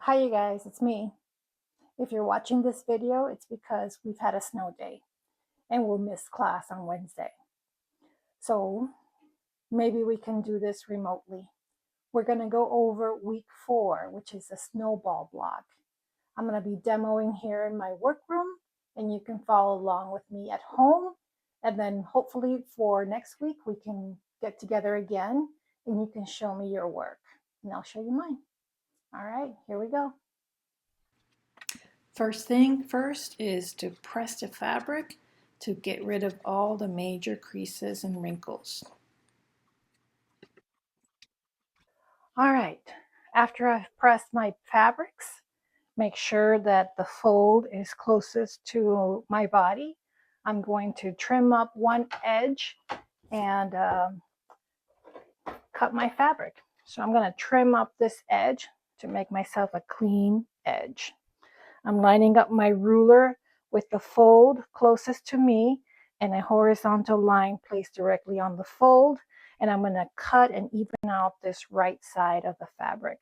Hi you guys, it's me. If you're watching this video, it's because we've had a snow day and we'll miss class on Wednesday. So maybe we can do this remotely. We're going to go over week 4, which is a snowball block. I'm going to be demoing here in my workroom and you can follow along with me at home. And then hopefully for next week, we can get together again and you can show me your work and I'll show you mine. All right, here we go. First thing first is to press the fabric to get rid of all the major creases and wrinkles. All right, after I've pressed my fabrics, make sure that the fold is closest to my body. I'm going to trim up one edge and cut my fabric. So I'm going to trim up this edge to make myself a clean edge. I'm lining up my ruler with the fold closest to me and a horizontal line placed directly on the fold. And I'm going to cut and even out this right side of the fabric.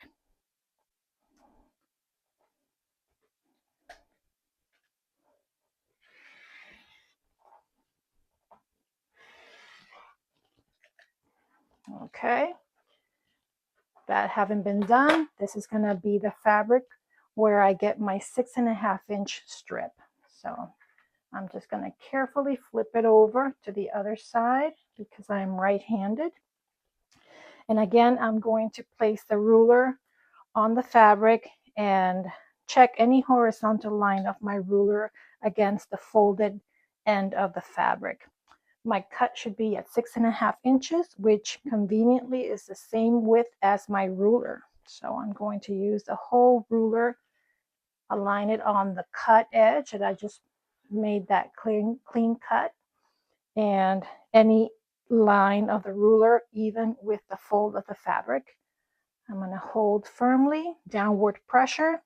Okay, that having been done, this is going to be the fabric where I get my 6.5-inch strip. So I'm just going to carefully flip it over to the other side because I'm right-handed. And again, I'm going to place the ruler on the fabric and check any horizontal line of my ruler against the folded end of the fabric. My cut should be at 6.5 inches, which conveniently is the same width as my ruler. So I'm going to use the whole ruler, align it on the cut edge that I just made that clean cut, and any line of the ruler even with the fold of the fabric. I'm going to hold firmly, downward pressure,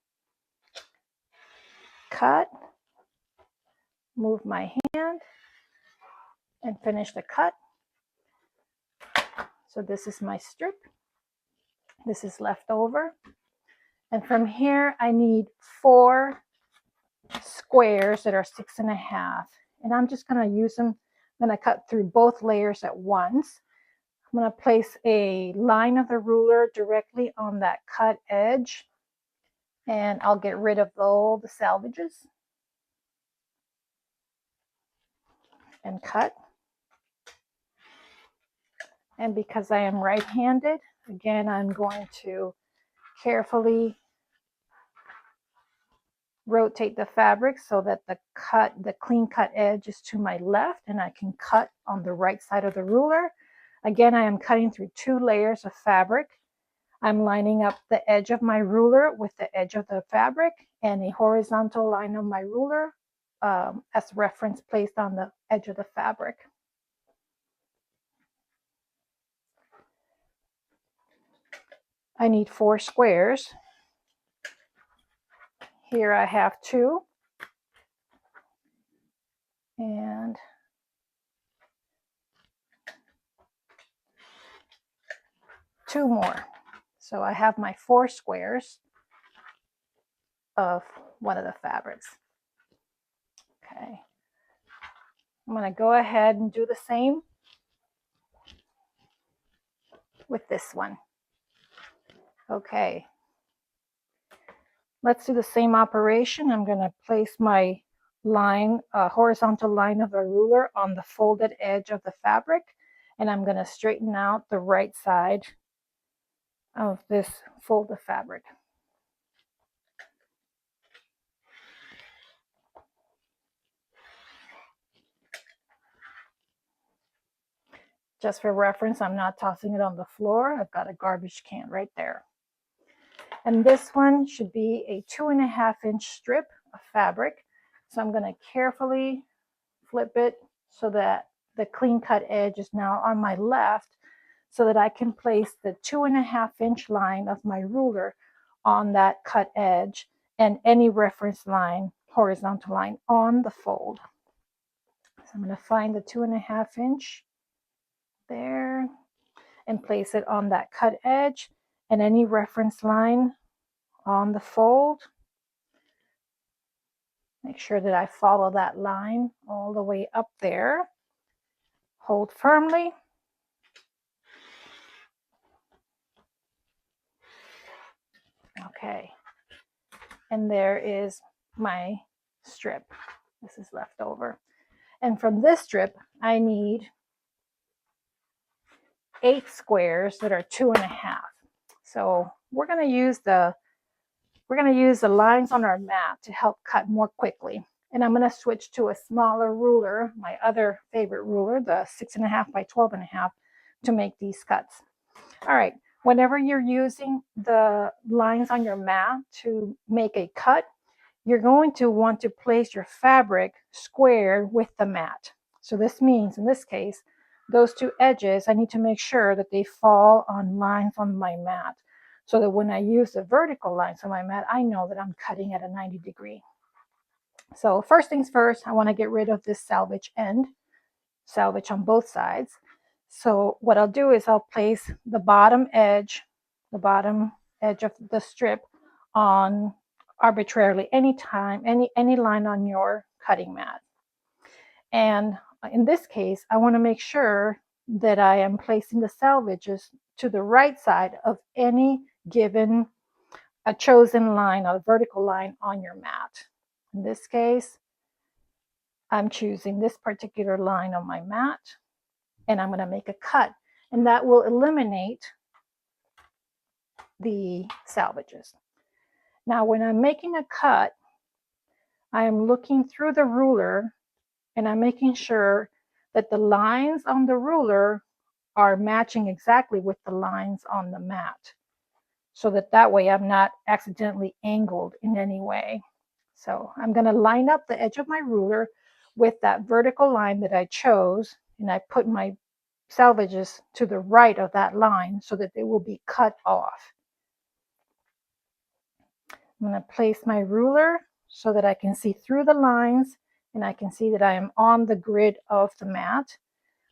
cut, move my hand, and finish the cut. So this is my strip. This is left over. And from here, I need 4 squares that are 6.5. And I'm just going to use them. I'm going to cut through both layers at once. I'm going to place a line of the ruler directly on that cut edge. And I'll get rid of all the salvages. And cut. And because I am right-handed, again, I'm going to carefully rotate the fabric so that the clean cut edge is to my left and I can cut on the right side of the ruler. Again, I am cutting through 2 layers of fabric. I'm lining up the edge of my ruler with the edge of the fabric and a horizontal line of my ruler as reference placed on the edge of the fabric. I need 4 squares. Here I have 2. And two more. So I have my 4 squares of one of the fabrics. Okay. I'm going to go ahead and do the same with this one. Okay. Let's do the same operation. I'm going to place my line, horizontal line of a ruler on the folded edge of the fabric, and I'm going to straighten out the right side of this fold of fabric. Just for reference, I'm not tossing it on the floor. I've got a garbage can right there. And this one should be a 2.5-inch strip of fabric. So I'm going to carefully flip it so that the clean cut edge is now on my left so that I can place the 2.5-inch line of my ruler on that cut edge and any reference line, horizontal line on the fold. So I'm going to find the 2.5-inch there and place it on that cut edge and any reference line, on the fold. Make sure that I follow that line all the way up there. Hold firmly. Okay. And there is my strip. This is left over. And from this strip, I need 8 squares that are 2.5. So we're going to use the lines on our mat to help cut more quickly. And I'm going to switch to a smaller ruler, my other favorite ruler, the 6.5 by 12.5, to make these cuts. All right, whenever you're using the lines on your mat to make a cut, you're going to want to place your fabric square with the mat. So this means, in this case, those two edges, I need to make sure that they fall on lines on my mat, so that when I use the vertical lines on my mat, I know that I'm cutting at a 90 degree. So first things first, I want to get rid of this salvage end, salvage on both sides. So what I'll do is I'll place the bottom edge of the strip on arbitrarily any line on your cutting mat. And in this case, I want to make sure that I am placing the salvages to the right side of any given a chosen line or vertical line on your mat. In this case, I'm choosing this particular line on my mat, and I'm going to make a cut, and that will eliminate the salvages. Now, when I'm making a cut, I am looking through the ruler, and I'm making sure that the lines on the ruler are matching exactly with the lines on the mat, so that way I'm not accidentally angled in any way. So I'm going to line up the edge of my ruler with that vertical line that I chose, and I put my salvages to the right of that line so that they will be cut off. I'm going to place my ruler so that I can see through the lines, and I can see that I am on the grid of the mat.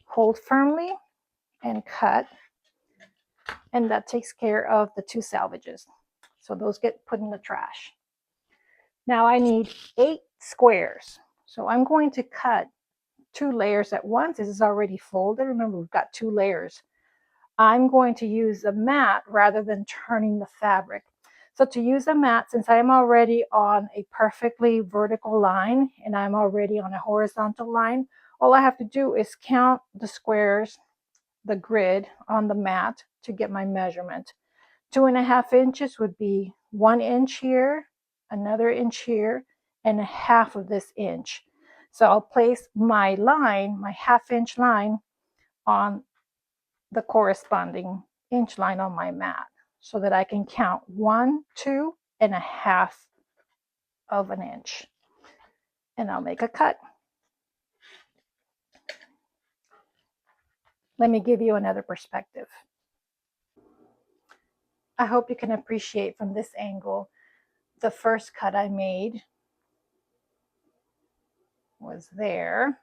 Hold firmly and cut, and that takes care of the 2 salvages. So those get put in the trash. Now I need 8 squares. So I'm going to cut 2 layers at once. This is already folded. Remember, we've got 2 layers. I'm going to use a mat rather than turning the fabric. So to use a mat, since I'm already on a perfectly vertical line and I'm already on a horizontal line, all I have to do is count the squares, the grid on the mat to get my measurement. 2.5 inches would be 1 inch here, another inch here, and a half of this inch. So I'll place my line, my half-inch line, on the corresponding inch line on my mat so that I can count 1, 2.5 of an inch. And I'll make a cut. Let me give you another perspective. I hope you can appreciate from this angle the first cut I made was there,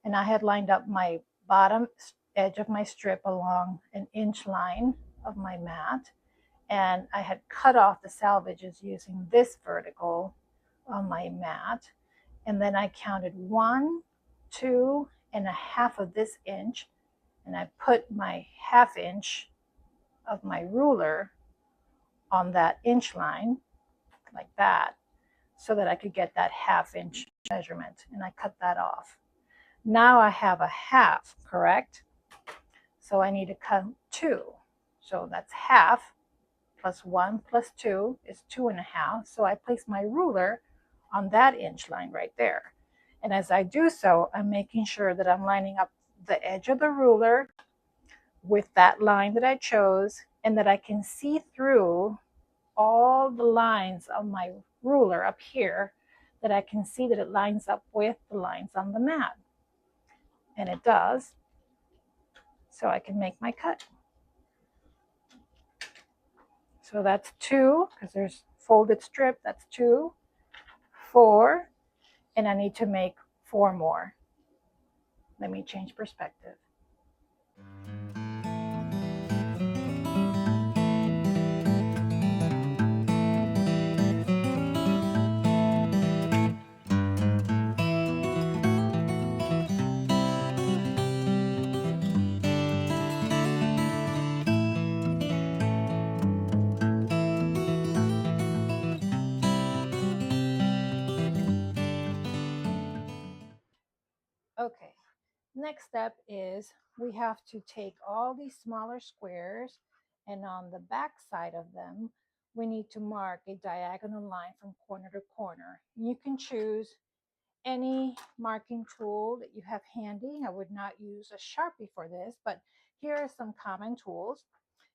and I had lined up my bottom edge of my strip along an inch line of my mat, and I had cut off the salvages using this vertical on my mat, and then I counted 1, 2.5 of this inch, and I put my half inch of my ruler on that inch line like that so that I could get that half inch measurement, and I cut that off. Now I have a half, correct? So I need to cut 2. So that's half plus 1 plus 2 is 2.5. So I place my ruler on that inch line right there. And as I do so, I'm making sure that I'm lining up the edge of the ruler with that line that I chose, and that I can see through all the lines of my ruler up here, that I can see that it lines up with the lines on the mat. And it does. So I can make my cut. So that's 2, because there's folded strip, that's 2, 4, and I need to make 4 more. Let me change perspective. Okay, next step is we have to take all these smaller squares, and on the back side of them, we need to mark a diagonal line from corner to corner. You can choose any marking tool that you have handy. I would not use a Sharpie for this, but here are some common tools.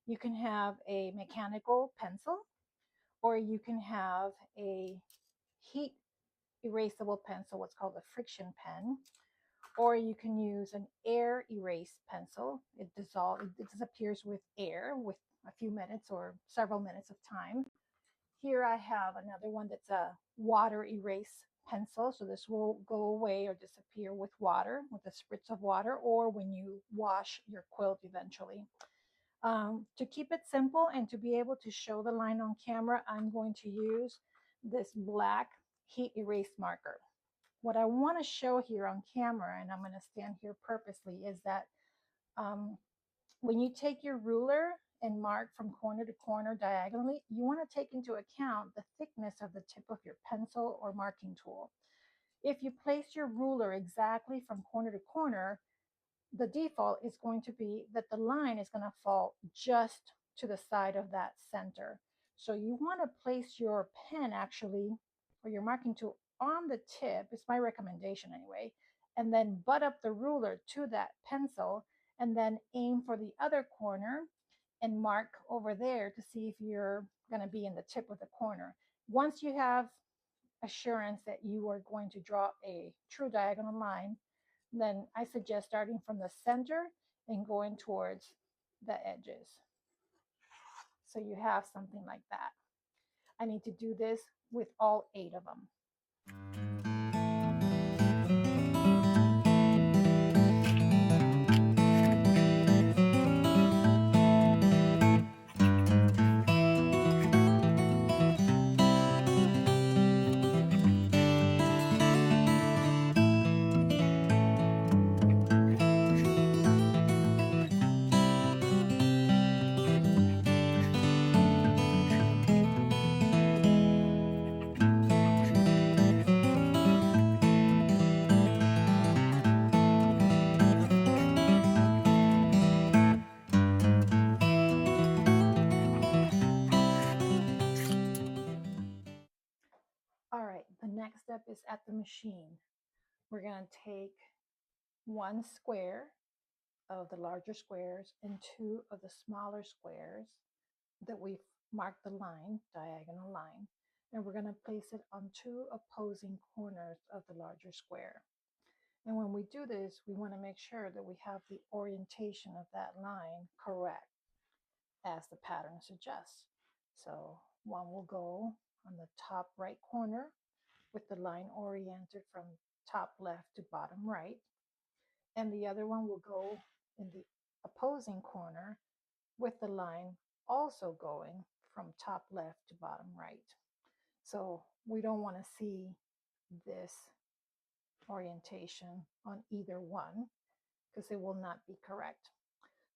You can have a mechanical pencil, or you can have a heat erasable pencil, what's called a friction pen, or you can use an air erase pencil. It disappears with air with a few minutes or several minutes of time. Here I have another one that's a water erase pencil. So this will go away or disappear with water, with a spritz of water, or when you wash your quilt eventually. To keep it simple and to be able to show the line on camera, I'm going to use this black heat erase marker. What I want to show here on camera, and I'm going to stand here purposely, is that um, when you take your ruler and mark from corner to corner diagonally, you want to take into account the thickness of the tip of your pencil or marking tool. If you place your ruler exactly from corner to corner, the default is going to be that the line is going to fall just to the side of that center. So you want to place your pen actually, or your marking tool, on the tip. It's my recommendation anyway, and then butt up the ruler to that pencil, and then aim for the other corner and mark over there to see if you're going to be in the tip of the corner. Once you have assurance that you are going to draw a true diagonal line, then I suggest starting from the center and going towards the edges. So you have something like that. I need to do this with all 8 of them. All right, the next step is at the machine. We're going to take 1 square of the larger squares and 2 of the smaller squares that we've marked the line, diagonal line, and we're going to place it on 2 opposing corners of the larger square. And when we do this, we want to make sure that we have the orientation of that line correct as the pattern suggests. So one will go on the top right corner with the line oriented from top left to bottom right. And the other one will go in the opposing corner with the line also going from top left to bottom right. So we don't want to see this orientation on either one because it will not be correct.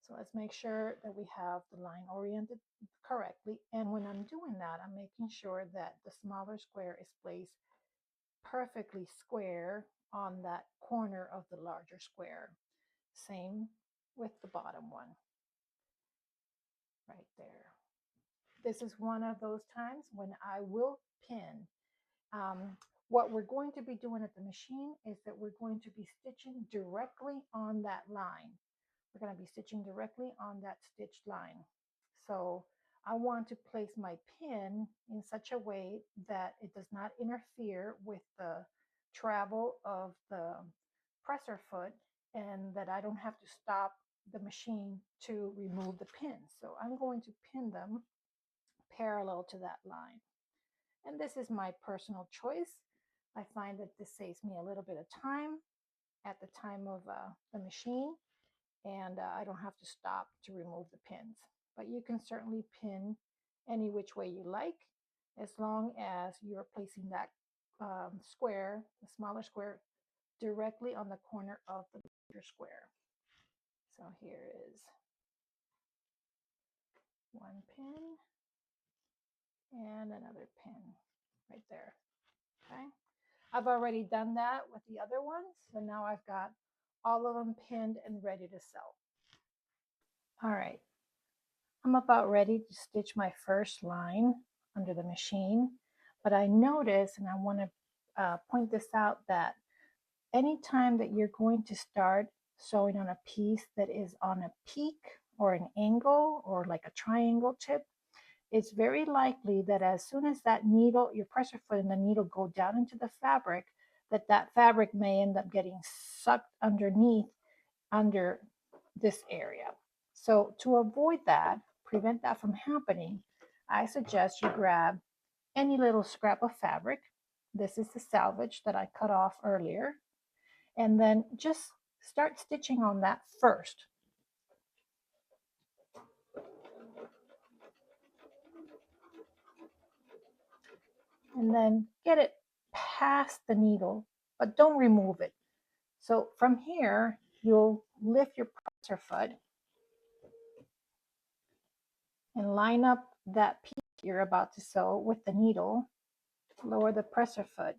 So let's make sure that we have the line oriented correctly. And when I'm doing that, I'm making sure that the smaller square is placed perfectly square on that corner of the larger square. Same with the bottom one right there. This is one of those times when I will pin. What we're going to be doing at the machine is that we're going to be stitching directly on that line. We're going to be stitching directly on that stitched line. So I want to place my pin in such a way that it does not interfere with the travel of the presser foot, and that I don't have to stop the machine to remove the pins. So I'm going to pin them parallel to that line. And this is my personal choice. I find that this saves me a little bit of time at the time of the machine, and I don't have to stop to remove the pins. But you can certainly pin any which way you like, as long as you're placing that square, the smaller square, directly on the corner of the bigger square. So here is one pin and another pin right there. Okay. I've already done that with the other ones, so now I've got all of them pinned and ready to sew. All right, I'm about ready to stitch my first line under the machine, but I notice, and I want to point this out, that anytime that you're going to start sewing on a piece that is on a peak or an angle or like a triangle tip, it's very likely that as soon as that needle, your presser foot and the needle go down into the fabric, that fabric may end up getting sucked underneath under this area. So to avoid that, prevent that from happening, I suggest you grab any little scrap of fabric. This is the salvage that I cut off earlier. And then just start stitching on that first. And then get it past the needle, but don't remove it. So from here, you'll lift your presser foot and line up that piece you're about to sew with the needle, lower the presser foot.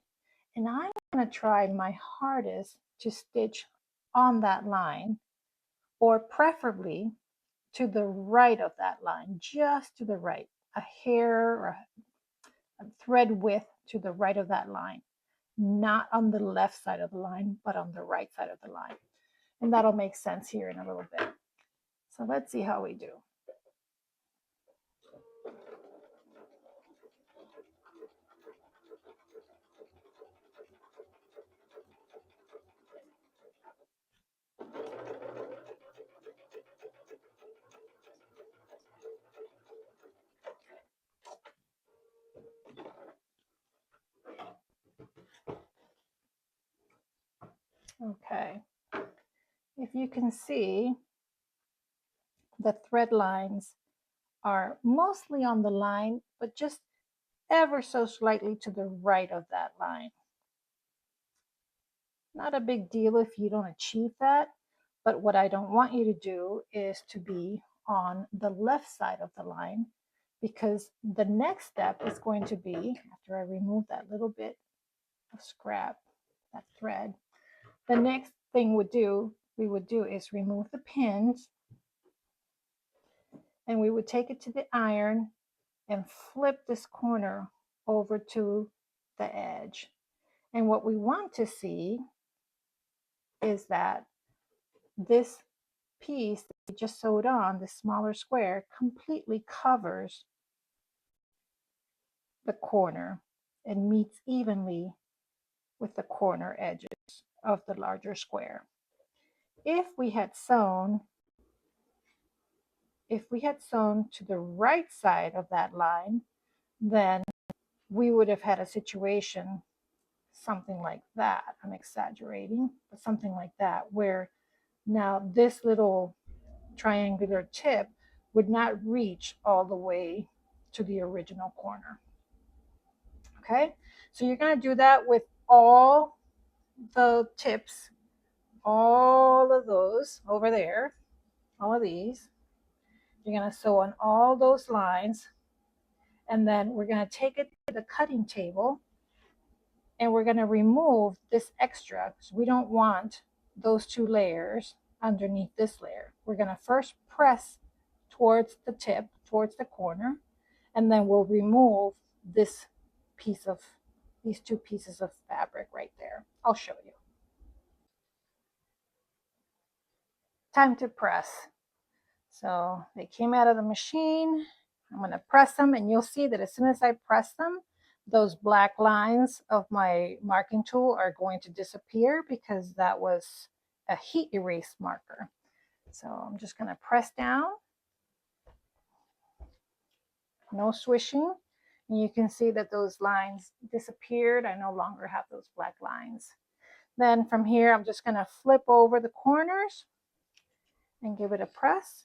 And I'm going to try my hardest to stitch on that line, or preferably to the right of that line, just to the right, a hair or a thread width to the right of that line, not on the left side of the line, but on the right side of the line. And that'll make sense here in a little bit. So let's see how we do. Okay, if you can see, the thread lines are mostly on the line, but just ever so slightly to the right of that line. Not a big deal if you don't achieve that, but what I don't want you to do is to be on the left side of the line, because the next step is going to be, after I remove that little bit of scrap, that thread, the next thing we would do is remove the pins, and we would take it to the iron and flip this corner over to the edge. And what we want to see is that this piece that we just sewed on, the smaller square, completely covers the corner and meets evenly with the corner edges of the larger square. If we had sewn to the right side of that line, then we would have had a situation something like that. I'm exaggerating, but something like that, where now this little triangular tip would not reach all the way to the original corner. Okay, so you're going to do that with all the tips, all of those over there, all of these. You're going to sew on all those lines, and then we're going to take it to the cutting table, and we're going to remove this extra because we don't want those two layers underneath this layer. We're going to first press towards the tip, towards the corner, and then we'll remove this these two pieces of fabric right there. I'll show you. Time to press. So they came out of the machine. I'm going to press them, and you'll see that as soon as I press them, those black lines of my marking tool are going to disappear because that was a heat erase marker. So I'm just going to press down. No swishing. And you can see that those lines disappeared. I no longer have those black lines. Then from here, I'm just going to flip over the corners and give it a press.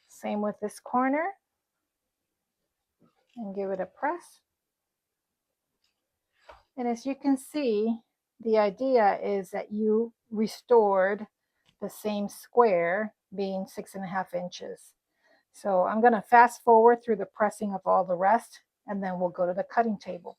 Same with this corner, and give it a press. And as you can see, the idea is that you restored the same square being 6.5 inches. So I'm going to fast forward through the pressing of all the rest, and then we'll go to the cutting table.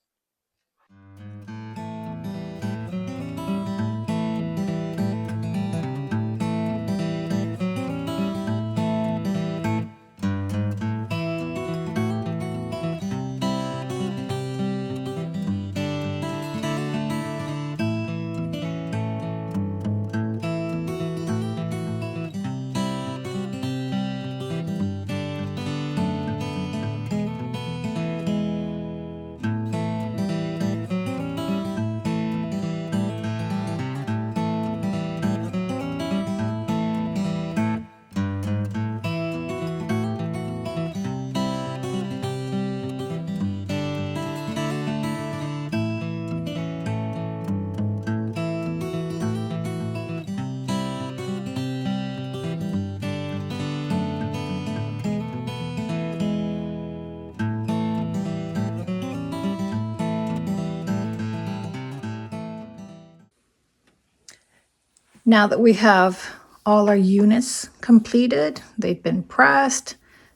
Now that we have all our units completed, they've been pressed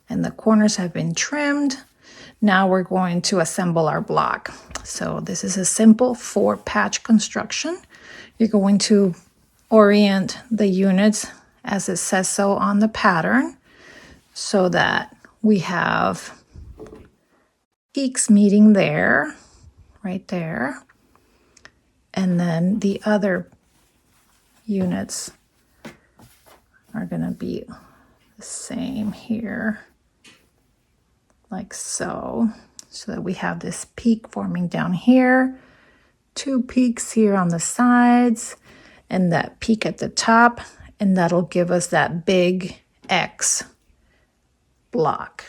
and the corners have been trimmed, now we're going to assemble our block. So this is a simple 4-patch construction. You're going to orient the units as it says so on the pattern so that we have peaks meeting there, right there, and then the other units are going to be the same here, like so, so that we have this peak forming down here, 2 peaks here on the sides, and that peak at the top, and that'll give us that big X block.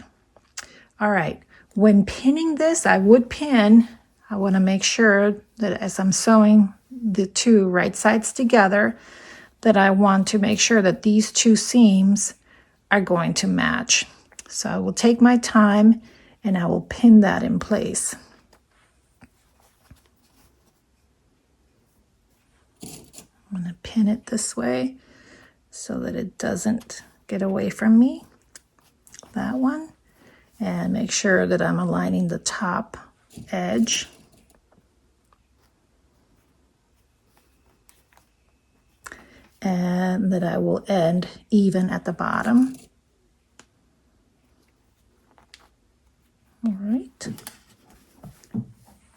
All right, when pinning this, I would pin, I want to make sure that as I'm sewing the 2 right sides together, that I want to make sure that these 2 seams are going to match. So I will take my time and I will pin that in place. I'm going to pin it this way so that it doesn't get away from me. That one. And make sure that I'm aligning the top edge. And that I will end even at the bottom. All right.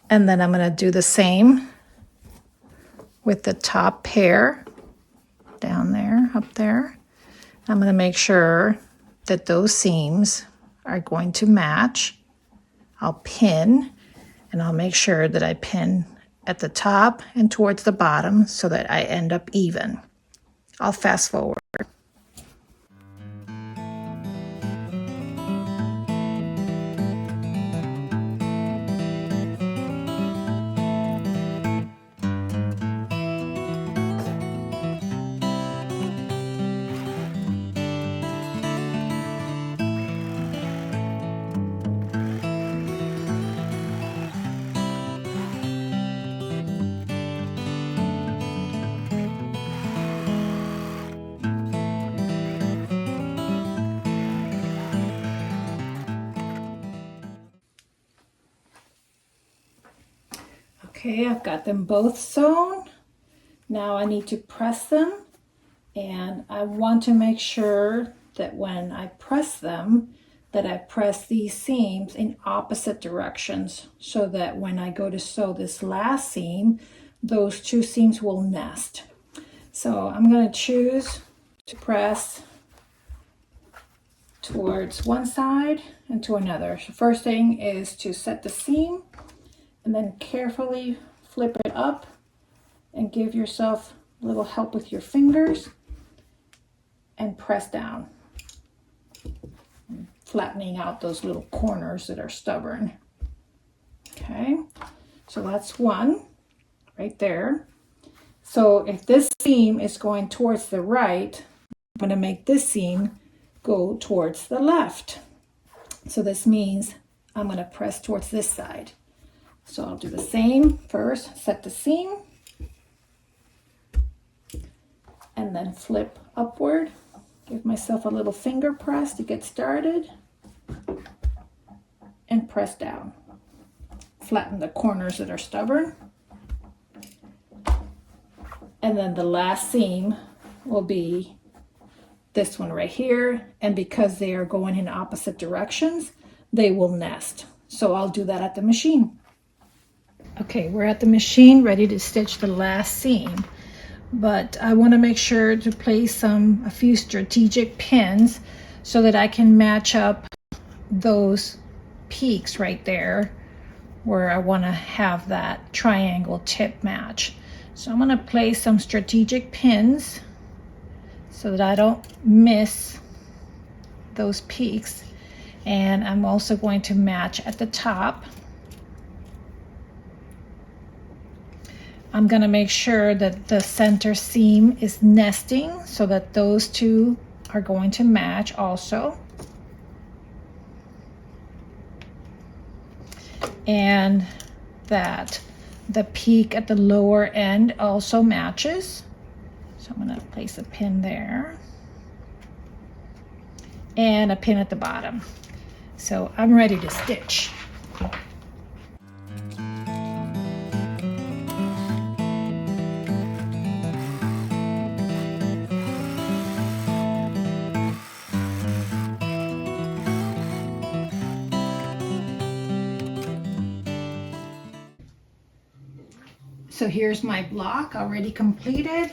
And then I'm going to do the same with the top pair down there, up there. I'm going to make sure that those seams are going to match. I'll pin, and I'll make sure that I pin at the top and towards the bottom so that I end up even. I'll fast forward. Okay, I've got them both sewn. Now I need to press them, and I want to make sure that when I press them, that I press these seams in opposite directions so that when I go to sew this last seam, those 2 seams will nest. So I'm going to choose to press towards one side and to another. So first thing is to set the seam and then carefully flip it up and give yourself a little help with your fingers and press down, flattening out those little corners that are stubborn. Okay, so that's one right there. So if this seam is going towards the right, I'm going to make this seam go towards the left. So this means I'm going to press towards this side. So I'll do the same first, set the seam, and then flip upward. Give myself a little finger press to get started, and press down. Flatten the corners that are stubborn. And then the last seam will be this one right here, and because they are going in opposite directions, they will nest. So I'll do that at the machine. Okay, we're at the machine ready to stitch the last seam, but I want to make sure to place a few strategic pins so that I can match up those peaks right there where I want to have that triangle tip match. So I'm going to place some strategic pins so that I don't miss those peaks, and I'm also going to match at the top. I'm going to make sure that the center seam is nesting so that those 2 are going to match also. And that the peak at the lower end also matches. So I'm going to place a pin there and a pin at the bottom. So I'm ready to stitch. So here's my block already completed.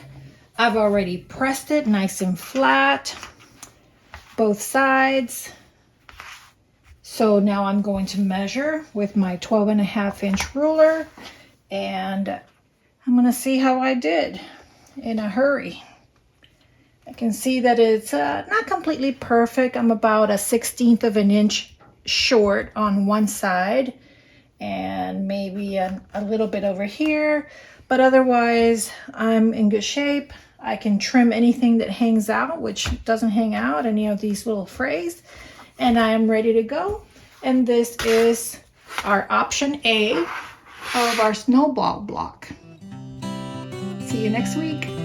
I've already pressed it nice and flat, both sides. So now I'm going to measure with my 12.5-inch ruler, and I'm going to see how I did in a hurry. I can see that it's not completely perfect. I'm about 1/16 of an inch short on one side and maybe a little bit over here, but otherwise I'm in good shape. I can trim anything that hangs out, which doesn't hang out, any of these little frays, and I am ready to go. And this is our option A of our snowball block. See you next week.